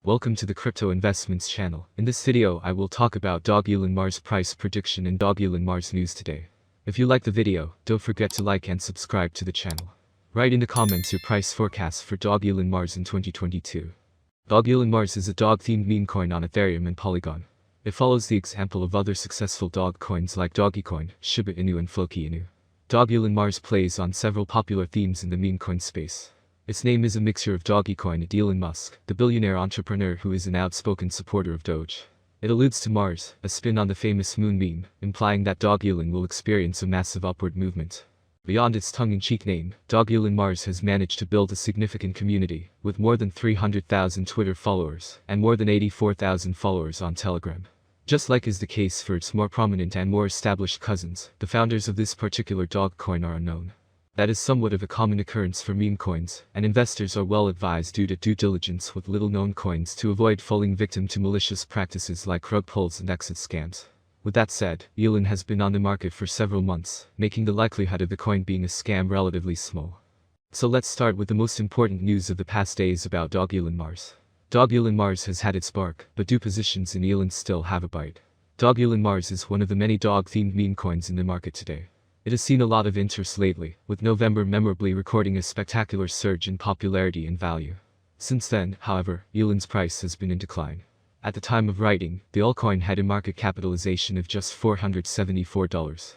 Welcome to the Crypto Investments channel. In this video I will talk about dogelonmars price prediction and dogelonmars news today. If you like the video, don't forget to like and subscribe to the channel. Write in the comments your price forecast for dogelonmars in 2022. Dogelonmars is a dog-themed meme coin on Ethereum and Polygon. It follows the example of other successful dog coins like Dogecoin, Shiba Inu and Floki Inu. Dogelonmars plays on several popular themes in the meme coin space. Its name is a mixture of Dogecoin and Elon Musk, the billionaire entrepreneur who is an outspoken supporter of Doge. It alludes to Mars, a spin on the famous moon meme, implying that Dogelon will experience a massive upward movement. Beyond its tongue-in-cheek name, dogelonmars has managed to build a significant community, with more than 300,000 Twitter followers, and more than 84,000 followers on Telegram. Just like is the case for its more prominent and more established cousins, the founders of this particular dog coin are unknown. That is somewhat of a common occurrence for meme coins, and investors are well advised to do due diligence with little-known coins to avoid falling victim to malicious practices like rug pulls and exit scams. With that said, Elon has been on the market for several months, making the likelihood of the coin being a scam relatively small. So let's start with the most important news of the past days about dogelonmars. Dogelonmars has had its spark, but due positions in Elon still have a bite. Dogelonmars is one of the many dog-themed meme coins in the market today. It has seen a lot of interest lately, with November memorably recording a spectacular surge in popularity and value. Since then, however, Elon's price has been in decline. At the time of writing, the altcoin had a market capitalization of just $474.2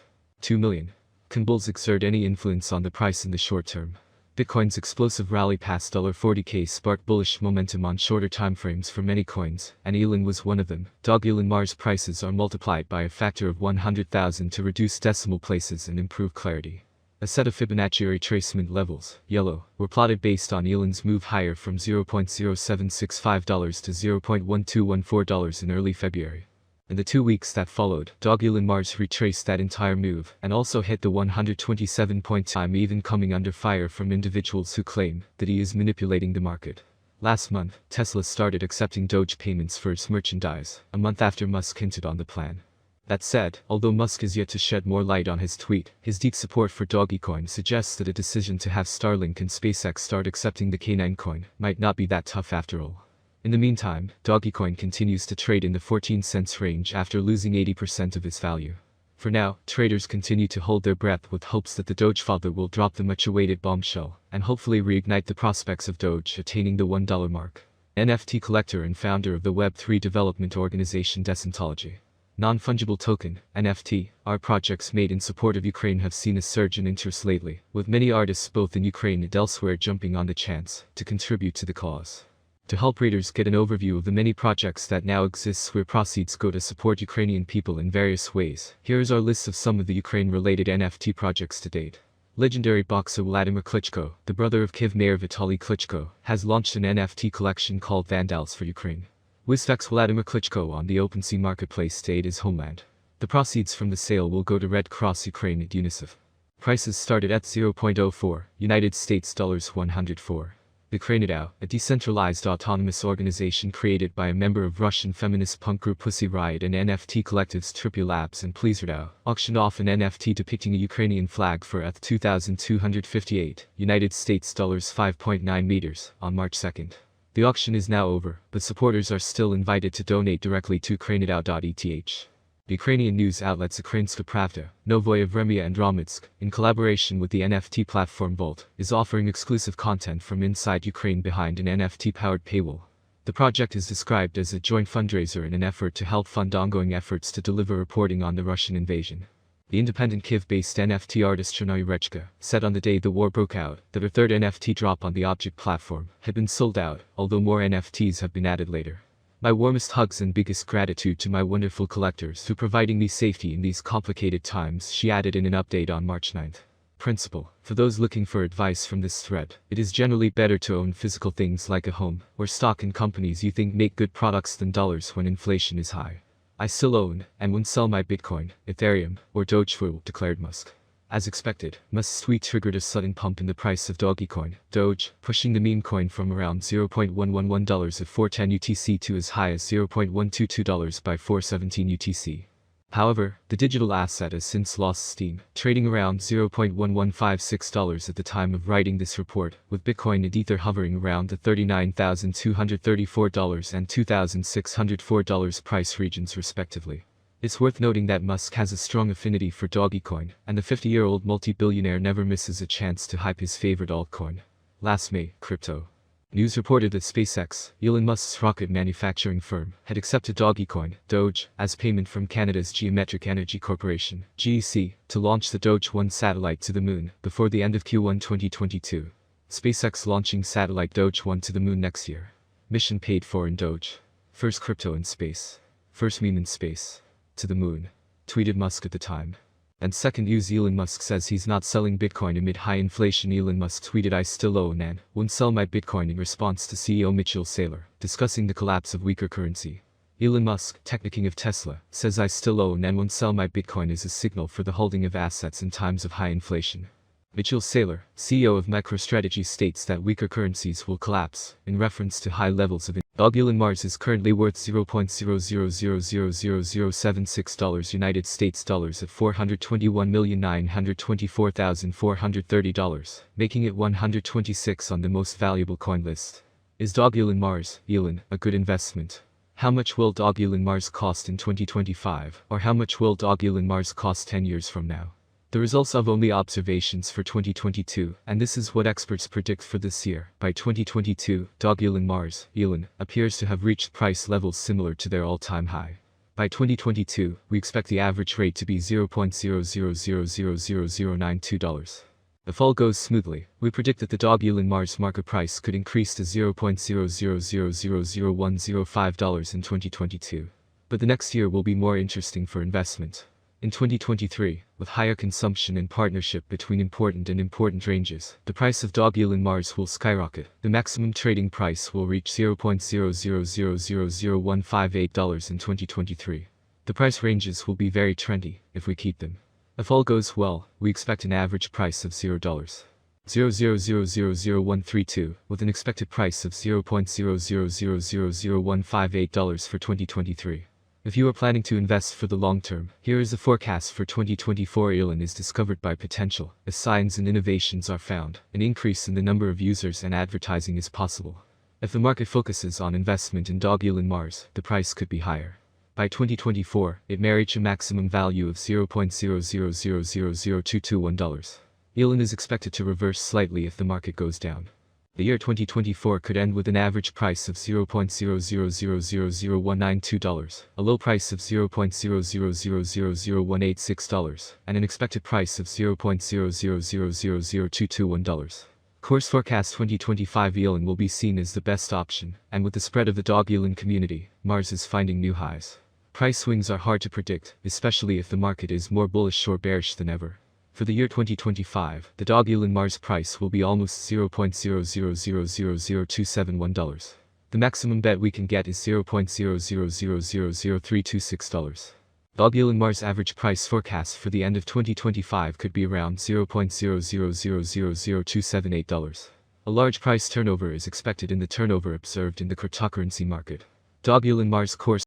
million. Can bulls exert any influence on the price in the short term? Bitcoin's explosive rally past $40K sparked bullish momentum on shorter timeframes for many coins, and Elon was one of them. Dogelonmars prices are multiplied by a factor of 100,000 to reduce decimal places and improve clarity. A set of Fibonacci retracement levels, yellow, were plotted based on Elon's move higher from $0.0765 to $0.1214 in early February. In the 2 weeks that followed, dogelonmars retraced that entire move, and also hit the 127-point time, even coming under fire from individuals who claim that he is manipulating the market. Last month, Tesla started accepting Doge payments for its merchandise, a month after Musk hinted on the plan. That said, although Musk has yet to shed more light on his tweet, his deep support for Dogecoin suggests that a decision to have Starlink and SpaceX start accepting the K9 coin might not be that tough after all. In the meantime, Dogecoin continues to trade in the 14 cents range after losing 80% of its value. For now, traders continue to hold their breath with hopes that the Doge father will drop the much-awaited bombshell, and hopefully reignite the prospects of Doge attaining the $1 mark. NFT collector and founder of the Web3 development organization Decentrology. Non-fungible token, NFT, art projects made in support of Ukraine have seen a surge in interest lately, with many artists both in Ukraine and elsewhere jumping on the chance to contribute to the cause. To help readers get an overview of the many projects that now exist where proceeds go to support Ukrainian people in various ways, here is our list of some of the Ukraine-related NFT projects to date. Legendary boxer Vladimir Klitschko, the brother of Kyiv mayor Vitaly Klitschko, has launched an NFT collection called Vandals for Ukraine. Wizvex Vladimir Klitschko on the OpenSea marketplace to aid his homeland. The proceeds from the sale will go to Red Cross Ukraine and UNICEF. Prices started at 0.04 United States dollars 104. Ukrainidao, a decentralized autonomous organization created by a member of Russian feminist punk group Pussy Riot and NFT collectives Triple Labs and Pleaserdao, auctioned off an NFT depicting a Ukrainian flag for ETH 2,258 United States dollars 5.9 meters on March 2nd. The auction is now over, but supporters are still invited to donate directly to ukrainidao.eth. Ukrainian news outlets Ukrainska Pravda, Novoye Vremya and Romitsk, in collaboration with the NFT platform Volt, is offering exclusive content from inside Ukraine behind an NFT-powered paywall. The project is described as a joint fundraiser in an effort to help fund ongoing efforts to deliver reporting on the Russian invasion. The independent Kyiv-based NFT artist Chernoy Rechka said on the day the war broke out that her third NFT drop on the object platform had been sold out, although more NFTs have been added later. My warmest hugs and biggest gratitude to my wonderful collectors who providing me safety in these complicated times, she added in an update on March 9th. Principle: for those looking for advice from this thread, it is generally better to own physical things like a home, or stock in companies you think make good products than dollars when inflation is high. I still own, and won't sell my Bitcoin, Ethereum, or Doge, declared Musk. As expected, Musk's tweet triggered a sudden pump in the price of Dogecoin, Doge, pushing the meme coin from around $0.111 at 410 UTC to as high as $0.122 by 417 UTC. However, the digital asset has since lost steam, trading around $0.1156 at the time of writing this report, with Bitcoin and Ether hovering around the $39,234 and $2,604 price regions respectively. It's worth noting that Musk has a strong affinity for Dogecoin, and the 50-year-old multi-billionaire never misses a chance to hype his favorite altcoin. Last May, crypto news reported that SpaceX, Elon Musk's rocket manufacturing firm, had accepted Dogecoin, Doge, as payment from Canada's Geometric Energy Corporation, GEC, to launch the Doge 1 satellite to the moon before the end of Q1 2022. SpaceX launching satellite Doge 1 to the moon next year. Mission paid for in Doge. First crypto in space. First meme in space. To the moon. Tweeted Musk at the time. And second news, Elon Musk says he's not selling Bitcoin amid high inflation. Elon Musk tweeted, "I still own and won't sell my Bitcoin," in response to CEO Mitchell Saylor, discussing the collapse of weaker currency. Elon Musk, Technoking of Tesla, says, "I still own and won't sell my Bitcoin" as a signal for the holding of assets in times of high inflation. Mitchell Saylor, CEO of MicroStrategy, states that weaker currencies will collapse, in reference to high levels of Dogelon is currently worth $0.00000076 United States dollars at $421,924,430, making it 126 on the most valuable coin list. Is Dogelon Mars, Elon, a good investment? How much will Dogelon Mars cost in 2025, or how much will Dogelon Mars cost 10 years from now? The results of only observations for 2022, and this is what experts predict for this year. By 2022, Dogelon Mars, Elon, appears to have reached price levels similar to their all-time high. By 2022, we expect the average rate to be $0.00000092. If all goes smoothly, we predict that the Dogelon Mars market price could increase to $0.00000105 in 2022. But the next year will be more interesting for investment. In 2023, with higher consumption and partnership between important ranges, the price of Dogelon Mars will skyrocket. The maximum trading price will reach $0.00000158 in 2023. The price ranges will be very trendy, if we keep them. If all goes well, we expect an average price of $0.00000132, with an expected price of $0.00000158 for 2023. If you are planning to invest for the long term, here is the forecast for 2024. Elon is discovered by potential. As signs and innovations are found, an increase in the number of users and advertising is possible. If the market focuses on investment in Dogelon Mars, the price could be higher. By 2024, it may reach a maximum value of $0.00000221. Elon is expected to reverse slightly if the market goes down. The year 2024 could end with an average price of $0.00000192, a low price of $0.00000186, and an expected price of $0.00000221. Course forecast 2025. Elon will be seen as the best option, and with the spread of the Dogelon community, Mars is finding new highs. Price swings are hard to predict, especially if the market is more bullish or bearish than ever. For the year 2025, the Dogelon Mars price will be almost $0.00000271. The maximum bet we can get is $0.00000326. Dogelon Mars average price forecast for the end of 2025 could be around $0.00000278. A large price turnover is expected in the turnover observed in the cryptocurrency market. Dogelon Mars course